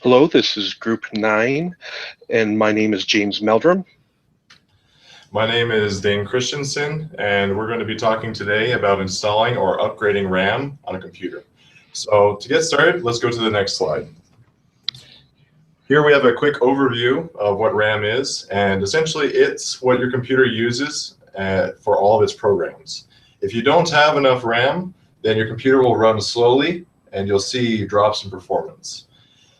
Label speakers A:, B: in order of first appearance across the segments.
A: Hello, this is Group 9, and my name is James Meldrum.
B: My name is Dane Christensen, and we're going to be talking today about installing or upgrading RAM on a computer. So to get started, let's go to the next slide. Here we have a quick overview of what RAM is, and essentially it's what your computer uses for all of its programs. If you don't have enough RAM, then your computer will run slowly, and you'll see drops in performance.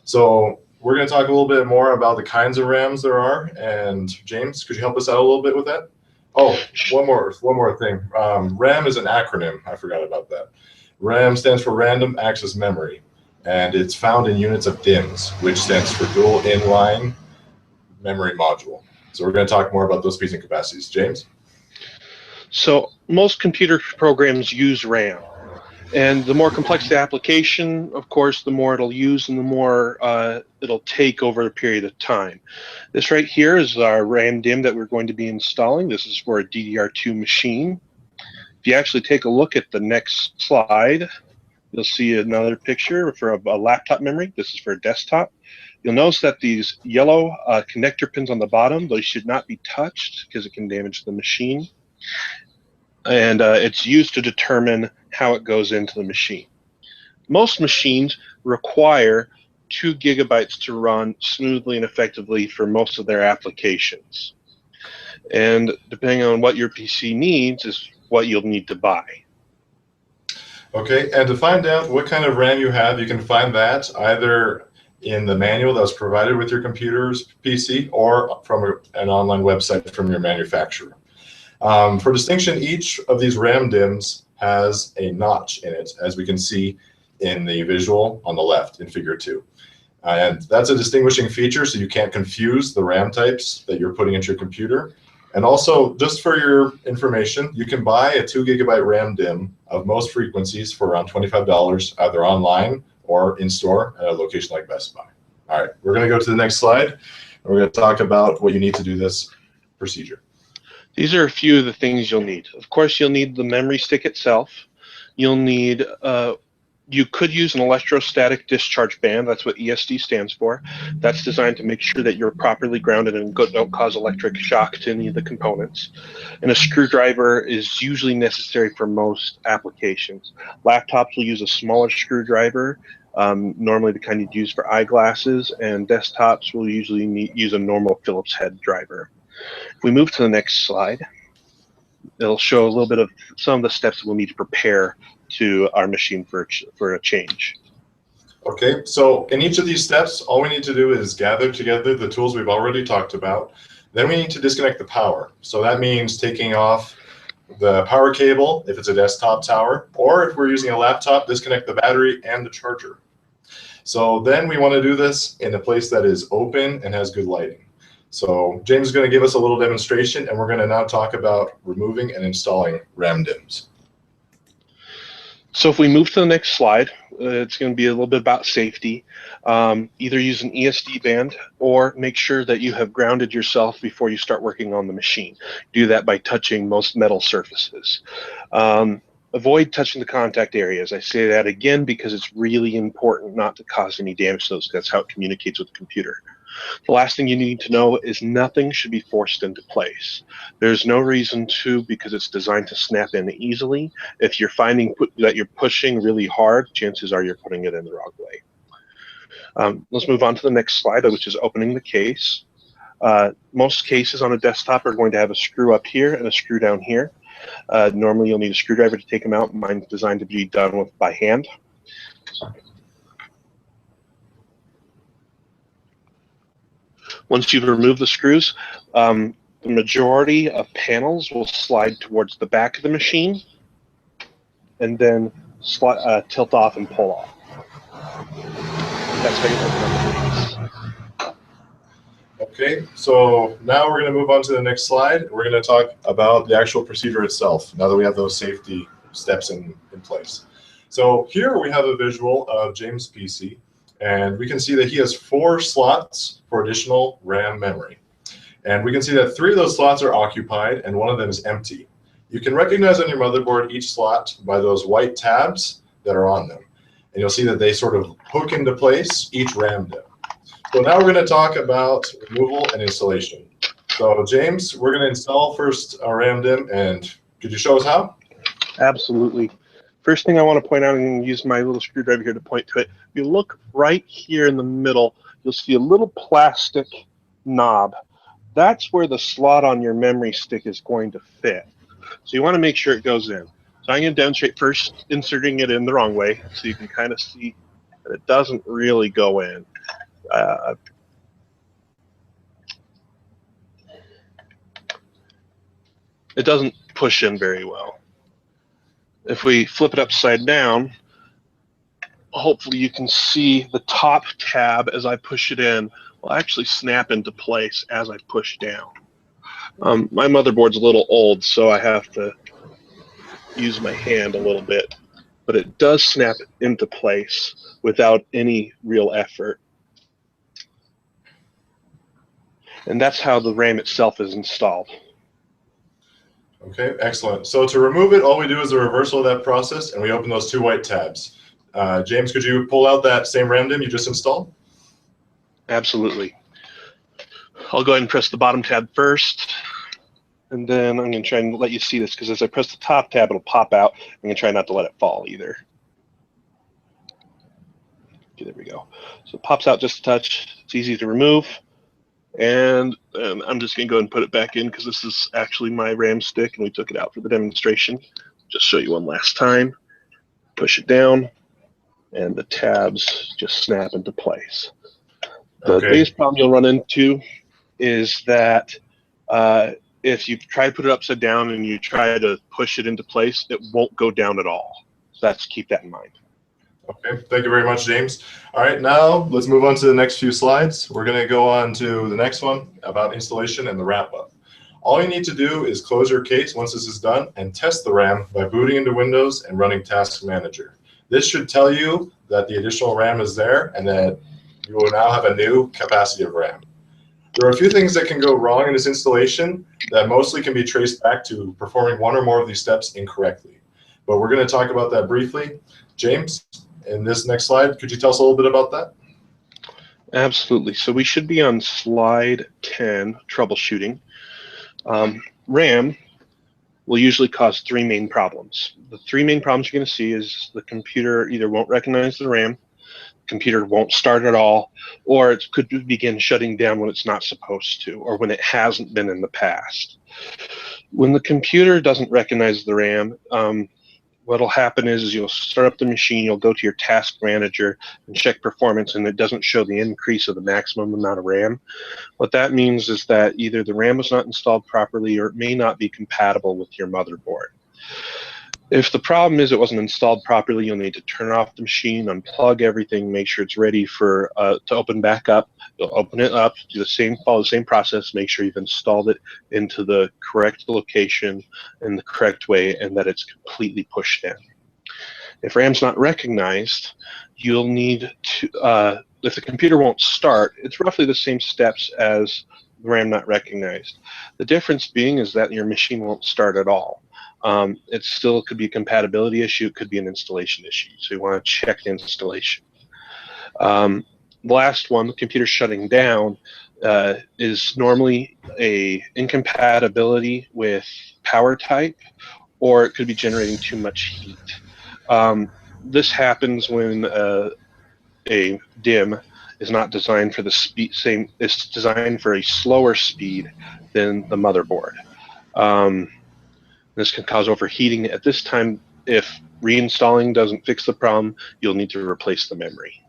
B: So we're going to talk a little bit more about the kinds of RAMs there are. And James, could you help us out a little bit with that? Oh, one more thing. RAM is an acronym. I forgot about that. RAM stands for Random Access Memory, and it's found in units of DIMMs, which stands for Dual Inline Memory Module. So we're going to talk more about those speeds and capacities. James?
A: So most computer programs use RAM. And the more complex the application, of course, the more it'll use and the more it'll take over a period of time. This right here is our RAM DIMM that we're going to be installing. This is for a DDR2 machine. If you actually take a look at the next slide, you'll see another picture for a laptop memory. This is for a desktop. You'll notice that these yellow connector pins on the bottom, those should not be touched because it can damage the machine. And it's used to determine how it goes into the machine. Most machines require 2 gigabytes to run smoothly and effectively for most of their applications. And depending on what your PC needs is what you'll need to buy.
B: Okay, and to find out what kind of RAM you have, you can find that either in the manual that was provided with your computer's PC or from an online website from your manufacturer. For distinction, each of these RAM DIMMs has a notch in it, as we can see in the visual on the left in Figure 2. And that's a distinguishing feature, so you can't confuse the RAM types that you're putting into your computer. And also, just for your information, you can buy a 2 gigabyte RAM DIMM of most frequencies for around $25, either online or in store at a location like Best Buy. All right, we're going to go to the next slide, and we're going to talk about what you need to do this procedure.
A: These are a few of the things you'll need. Of course, you'll need the memory stick itself. You'll need, you could use an electrostatic discharge band. That's what ESD stands for. That's designed to make sure that you're properly grounded and don't cause electric shock to any of the components. And a screwdriver is usually necessary for most applications. Laptops will use a smaller screwdriver, normally the kind you'd use for eyeglasses, and desktops will usually use a normal Phillips head driver. If we move to the next slide, it'll show a little bit of some of the steps we'll need to prepare to our machine for a change.
B: Okay, so in each of these steps, all we need to do is gather together the tools we've already talked about. Then we need to disconnect the power. So that means taking off the power cable if it's a desktop tower, or if we're using a laptop, disconnect the battery and the charger. So then we want to do this in a place that is open and has good lighting. So James is going to give us a little demonstration, and we're going to now talk about removing and installing RAM DIMMs.
A: So if we move to the next slide, it's going to be a little bit about safety. Either use an ESD band or make sure that you have grounded yourself before you start working on the machine. Do that by touching most metal surfaces. Avoid touching the contact areas. I say that again because it's really important not to cause any damage to those. That's how it communicates with the computer. The last thing you need to know is nothing should be forced into place. There's no reason to, because it's designed to snap in easily. If you're finding that you're pushing really hard, chances are you're putting it in the wrong way. Let's move on to the next slide, which is opening the case. Most cases on a desktop are going to have a screw up here and a screw down here. Normally you'll need a screwdriver to take them out. Mine's designed to be done with by hand. Once you've removed the screws, the majority of panels will slide towards the back of the machine and then tilt off and pull off. That's how you open up the case.
B: Okay, so now we're going to move on to the next slide. We're going to talk about the actual procedure itself, now that we have those safety steps in place. So here we have a visual of James' PC. And we can see that he has 4 slots for additional RAM memory. And we can see that 3 of those slots are occupied and 1 of them is empty. You can recognize on your motherboard each slot by those white tabs that are on them. and you'll see that they sort of hook into place each RAM DIMM. So now we're going to talk about removal and installation. So James, we're going to install first our RAM DIMM, and could you show us how?
A: Absolutely. First thing I want to point out, and I'm going to use my little screwdriver here to point to it. If you look right here in the middle, you'll see a little plastic knob. That's where the slot on your memory stick is going to fit. So you want to make sure it goes in. So I'm going to demonstrate first inserting it in the wrong way, so you can kind of see that it doesn't really go in. It doesn't push in very well. If we flip it upside down, hopefully you can see the top tab as I push it in will actually snap into place as I push down. My motherboard's a little old, so I have to use my hand a little bit, but it does snap into place without any real effort. And that's how the RAM itself is installed.
B: Okay, excellent. So to remove it, all we do is a reversal of that process, and we open those two white tabs. James, could you pull out that same RAM DIMM you just installed?
A: Absolutely. I'll go ahead and press the bottom tab first, and then I'm going to try and let you see this, because as I press the top tab, it'll pop out. I'm going to try not to let it fall either. Okay, there we go. So it pops out just a touch. It's easy to remove. And I'm just going to go ahead and put it back in, because this is actually my RAM stick, and we took it out for the demonstration. Just show you one last time. Push it down, and the tabs just snap into place. The biggest problem you'll run into is that if you try to put it upside down and you try to push it into place, it won't go down at all. So that's, keep that in mind.
B: Okay, thank you very much, James. All right, now let's move on to the next few slides. We're going to go on to the next one about installation and the wrap-up. All you need to do is close your case once this is done and test the RAM by booting into Windows and running Task Manager. This should tell you that the additional RAM is there and that you will now have a new capacity of RAM. There are a few things that can go wrong in this installation that mostly can be traced back to performing one or more of these steps incorrectly. But we're going to talk about that briefly. James, in this next slide, could you tell us a little bit about that?
A: Absolutely. So we should be on slide 10, troubleshooting. RAM will usually cause three main problems. The three main problems you're going to see is the computer either won't recognize the RAM, the computer won't start at all, or it could begin shutting down when it's not supposed to, or when it hasn't been in the past. When the computer doesn't recognize the RAM, what'll happen is you'll start up the machine, you'll go to your task manager and check performance, and it doesn't show the increase of the maximum amount of RAM. What that means is that either the RAM was not installed properly or it may not be compatible with your motherboard. If the problem is it wasn't installed properly, you'll need to turn off the machine, unplug everything, make sure it's ready for to open back up. You'll open it up, follow the same process, make sure you've installed it into the correct location in the correct way, and that it's completely pushed in. If RAM's not recognized, you'll need to, if the computer won't start, it's roughly the same steps as the RAM not recognized. The difference being is that your machine won't start at all. It still could be a compatibility issue, it could be an installation issue, so you want to check the installation. The last one, the computer shutting down, is normally a incompatibility with power type, or it could be generating too much heat. This happens when a DIMM is not designed for the it's designed for a slower speed than the motherboard. This can cause overheating. At this time, if reinstalling doesn't fix the problem, you'll need to replace the memory.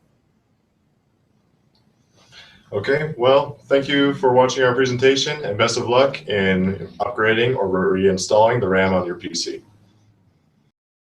B: Okay, well, thank you for watching our presentation, and best of luck in upgrading or reinstalling the RAM on your PC.